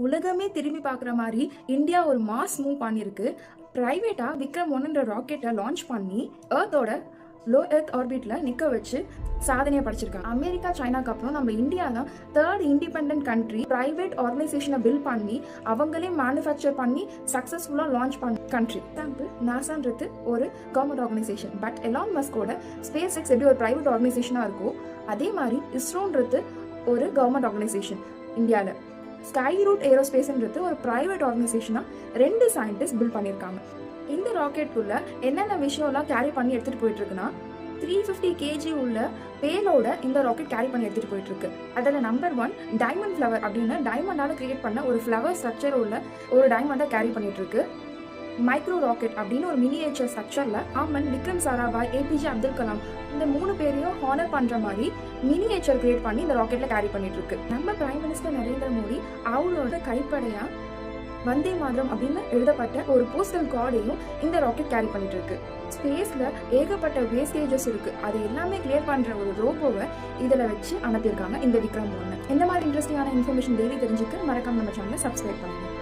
உலகமே திரும்பி பார்க்குற மாதிரி இந்தியா ஒரு மாஸ் மூவ் பண்ணியிருக்கு. ப்ரைவேட்டாக விக்ரம் ஒன்ன்ற ராக்கெட்டை லான்ச் பண்ணி எர்த்தோட லோ எர்த் ஆர்பிட்டில் நிற்க வச்சு சாதனையை படிச்சிருக்காங்க. அமெரிக்கா சைனாக்கு அப்புறம் நம்ம இந்தியா தான் தேர்ட் இண்டிபெண்டன்ட் கண்ட்ரி ப்ரைவேட் ஆர்கனைசேஷனை பில்ட் பண்ணி அவங்களே மேனுஃபேக்சர் பண்ணி சக்ஸஸ்ஃபுல்லாக லான்ச் பண்ண கண்ட்ரி. எக்ஸாம்பிள் நாசான்றது ஒரு கவர்மெண்ட் ஆர்கனைசேஷன். பட் எலான் மஸ்கோட ஸ்பேஸ் எக்ஸ் எப்படி ஒரு ப்ரைவேட் ஆர்கனைசேஷனாக இருக்கோ அதே மாதிரி இஸ்ரோன்றது ஒரு கவர்மெண்ட் ஆர்கனைசேஷன். இந்தியாவில் ஸ்கை ரூட் ஏரோஸ்பேஸ்ன்றது ஒரு ப்ரைவேட் ஆர்கனைசேஷனாக 2 சயின்டிஸ்ட் பில்ட் பண்ணியிருக்காங்க. இந்த ராக்கெட்டுக்குள்ள என்னென்ன விஷயம்லாம் கேரி பண்ணி எடுத்துகிட்டு போயிட்டு இருக்குன்னா 350 kg உள்ள பேலோட இந்த ராக்கெட் கேரி பண்ணி எடுத்துகிட்டு போயிட்டு இருக்கு. அதில் நம்பர் 1 டைமண்ட் ஃப்ளவர் அப்படின்னு டைமண்டால் கிரியேட் பண்ண ஒரு ஃப்ளவர் ஸ்ட்ரக்சர் உள்ள ஒரு டைமண்டை கேரி பண்ணிட்டு இருக்கு. மைக்ரோ ராக்கெட் அப்படின்னு ஒரு மினியேச்சர் ஸ்ட்ரக்சர்ல ஆமன், விக்ரம் சாராபாய், ஏபிஜே அப்துல் கலாம் இந்த 3 பேரையும் ஹானர் பண்ற மாதிரி மினியேச்சர் கிரியேட் பண்ணி இந்த ராக்கெட்ல கேரி பண்ணிட்டு இருக்கு. நம்ம பிரைம் மினிஸ்டர் நரேந்திர மோடி அவரோட கைப்படையா வந்தே மாதரம் அப்படின்னு எழுதப்பட்ட ஒரு போஸ்டல் கார்டையும் இந்த ராக்கெட் கேரி பண்ணிட்டு இருக்கு. ஸ்பேஸ்ல ஏகப்பட்ட வேஸ்டேஜஸ் இருக்கு. அது எல்லாமே கிளியர் பண்ற ஒரு ரோபோவை இதுல வச்சு அனுப்பியிருக்காங்க இந்த விக்ரம் 1. இந்த மாதிரி இன்ட்ரெஸ்டிங்கான இன்ஃபர்மேஷன் டெய்லி தெரிஞ்சுக்க மறக்காம நம்ம சேனலை சப்ஸ்கிரைப் பண்ணுங்க.